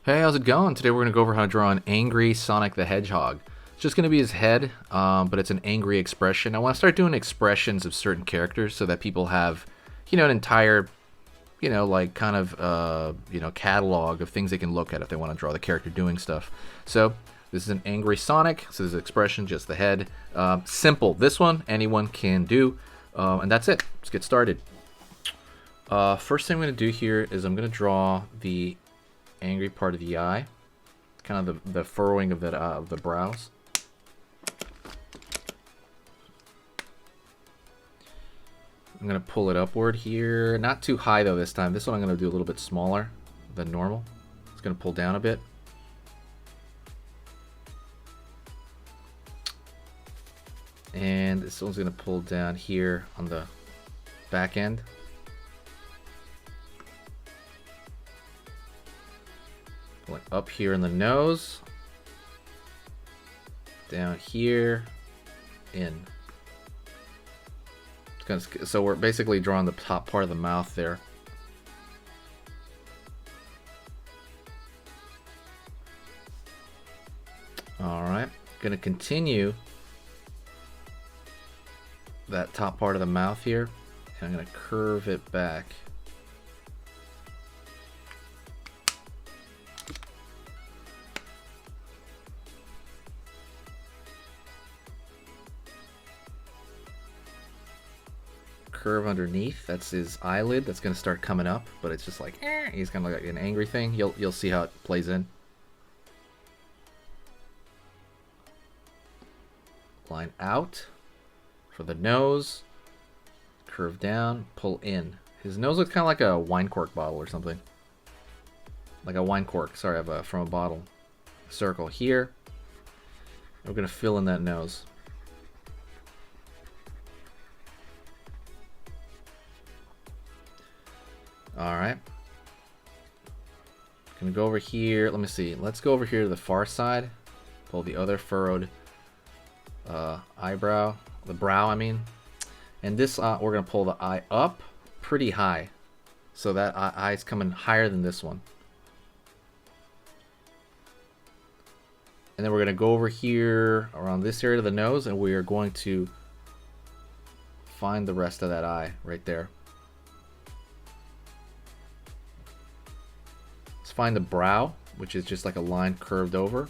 Hey, how's it going? Today we're going to go over how to draw an angry Sonic the Hedgehog. It's just going to be his head, but it's an angry expression. I want to start doing expressions of certain characters so that people have, an entire, like kind of, catalog of things they can look at if they want to draw the character doing stuff. So this is an angry Sonic. So this is an expression, just the head. Simple. This one, anyone can do. And that's it. Let's get started. First thing I'm going to do here is I'm going to draw the angry part of the eye, kind of the furrowing of the brows. I'm gonna pull it upward here, not too high though this time. This one I'm gonna do a little bit smaller than normal. It's gonna pull down a bit. And this one's gonna pull down here on the back end. Going up here in the nose, down here, in. So we're basically drawing the top part of the mouth there. Alright, gonna continue that top part of the mouth here, and I'm gonna curve it back. Curve underneath, that's his eyelid that's going to start coming up, but it's just like he's kind of like an angry thing. You'll see how it plays in. Line out for the nose, curve down, pull in. His nose looks kind of like a wine cork bottle or something, like a wine cork, sorry, from a bottle. Circle here. We're going to fill in that nose. Alright. Gonna go over here. Let me see. Let's go over here to the far side. Pull the other furrowed eyebrow. The brow, I mean. And this, we're gonna pull the eye up pretty high. So that eye's coming higher than this one. And then we're gonna go over here around this area of the nose, and we are going to find the rest of that eye right there. Find the brow, which is just like a line curved over,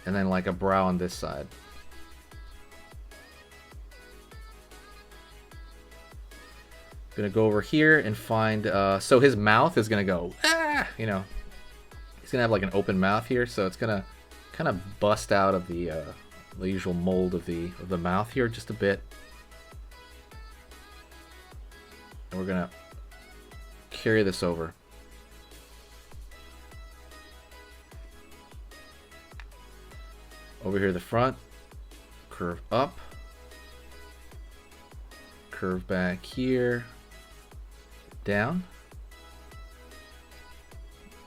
and then like a brow on this side. Gonna go over here and find so his mouth is gonna go he's gonna have like an open mouth here, so it's gonna kind of bust out of the usual mold of the mouth here just a bit, and we're gonna carry this over. Over here the front, curve up, curve back here, down,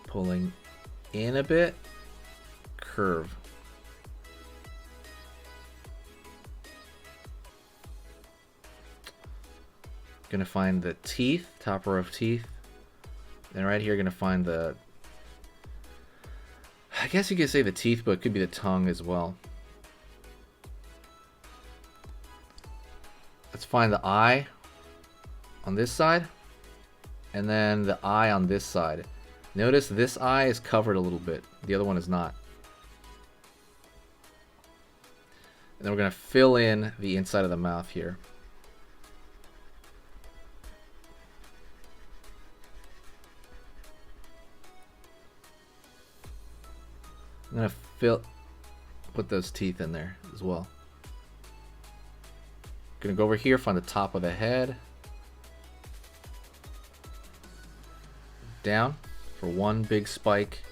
pulling in a bit, curve. Gonna find the teeth, top row of teeth. And right here, gonna find the, I guess you could say the teeth, but it could be the tongue as well. Let's find the eye on this side, and then the eye on this side. Notice this eye is covered a little bit. The other one is not. And then we're gonna fill in the inside of the mouth here. I'm gonna put those teeth in there as well. Gonna go over here, find the top of the head. Down for one big spike.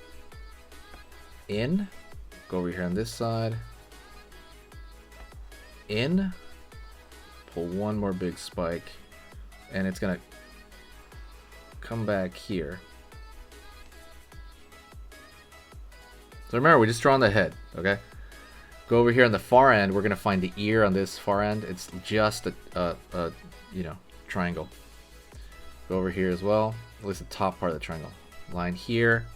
In. Go over here on this side. In. Pull one more big spike. And it's gonna come back here. So remember, we're just drawing the head, okay? Go over here on the far end. We're gonna find the ear on this far end. It's just a triangle. Go over here as well. At least the top part of the triangle. line here,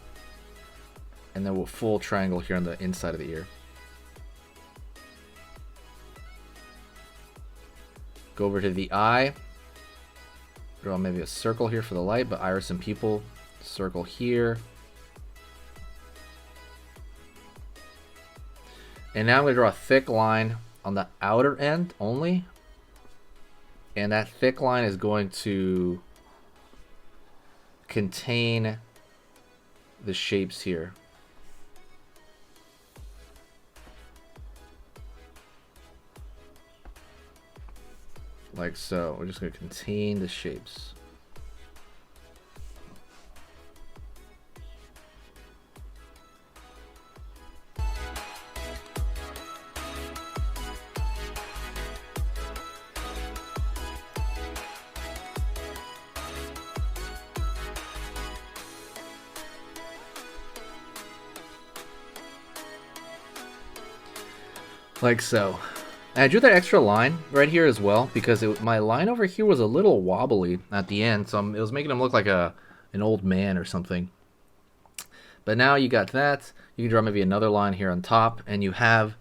and then we'll full triangle here on the inside of the ear. Go over to the eye, draw maybe a circle here for the light, but iris and pupil, circle here. And now I'm going to draw a thick line on the outer end only. And that thick line is going to contain the shapes here. Like so. We're just going to contain the shapes. Like so. And I drew that extra line right here as well because my line over here was a little wobbly at the end, so it was making him look like an old man or something. But now you got that. You can draw maybe another line here on top, and you have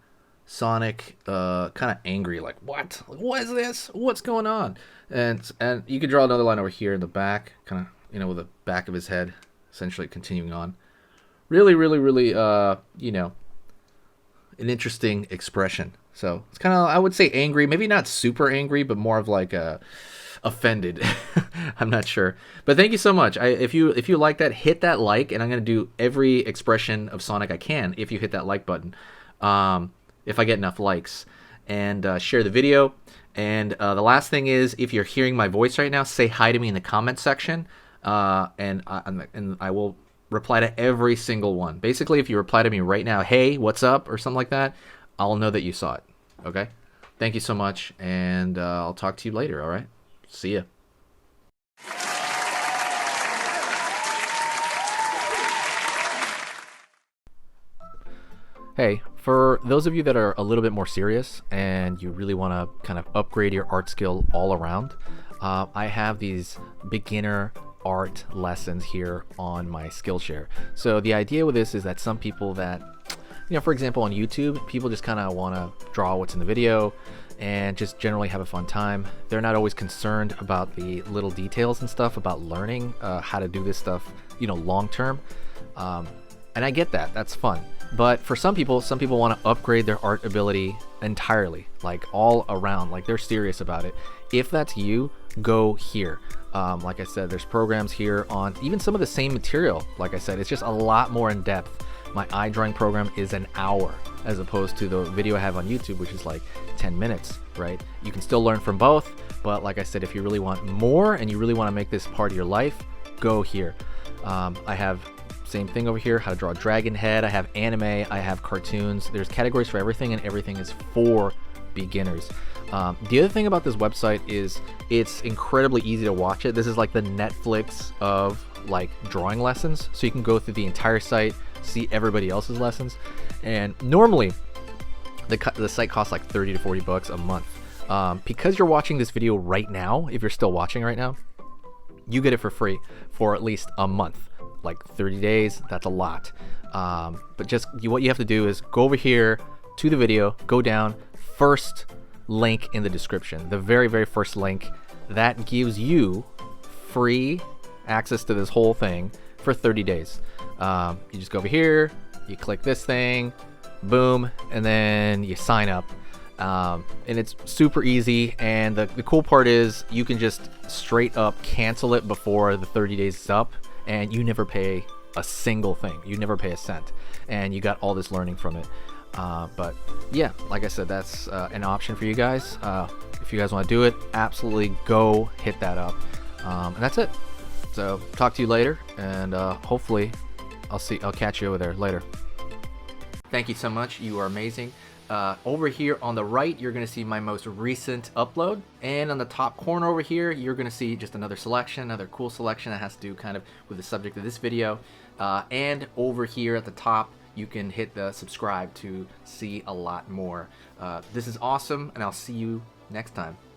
Sonic kind of angry, like, what? What is this? What's going on? And you can draw another line over here in the back, kind of, you know, with the back of his head, essentially continuing on. Really, really, really, you know, an interesting expression. So it's kind of, I would say angry, maybe not super angry, but more of like offended. I'm not sure. But thank you so much. If you like that, hit that like, and I'm going to do every expression of Sonic I can if you hit that like button. If I get enough likes. And share the video. And the last thing is, if you're hearing my voice right now, say hi to me in the comment section. And I will reply to every single one. Basically, if you reply to me right now, hey, what's up, or something like that, I'll know that you saw it. Okay? Thank you so much, and I'll talk to you later, all right? See ya. Hey, for those of you that are a little bit more serious and you really want to kind of upgrade your art skill all around, I have these beginner art lessons here on my Skillshare. So the idea with this is that some people that, you know, for example, on YouTube, people just kind of want to draw what's in the video and just generally have a fun time. They're not always concerned about the little details and stuff about learning how to do this stuff, you know, long term. And I get that. That's fun. But for some people want to upgrade their art ability entirely, like all around, like they're serious about it. If that's you, go here. Like I said, there's programs here on even some of the same material. Like I said, it's just a lot more in depth. My eye drawing program is an hour as opposed to the video I have on YouTube, which is like 10 minutes, right? You can still learn from both, but like I said, if you really want more and you really want to make this part of your life, go here. I have same thing over here, how to draw a dragon head. I have anime, I have cartoons. There's categories for everything, and everything is for beginners. The other thing about this website is it's incredibly easy to watch it. This is like the Netflix of like drawing lessons. So you can go through the entire site, see everybody else's lessons. And normally the site costs like 30 to 40 bucks a month. Because you're watching this video right now, if you're still watching right now, you get it for free for at least a month. Like 30 days, that's a lot. But just what you have to do is go over here to the video, go down, first link in the description, the very, very first link. That gives you free access to this whole thing for 30 days. You just go over here, you click this thing, boom, and then you sign up. And it's super easy, and the cool part is you can just straight up cancel it before the 30 days is up, and you never pay a single thing. You never pay a cent, and you got all this learning from it. But yeah, like I said, that's an option for you guys. If you guys want to do it, absolutely go hit that up. And that's it. So talk to you later, and hopefully I'll catch you over there later. Thank you so much. You are amazing. Over here on the right, you're going to see my most recent upload, and on the top corner over here, you're going to see just another selection, another cool selection that has to do kind of with the subject of this video. And over here at the top, you can hit the subscribe to see a lot more. This is awesome, and I'll see you next time.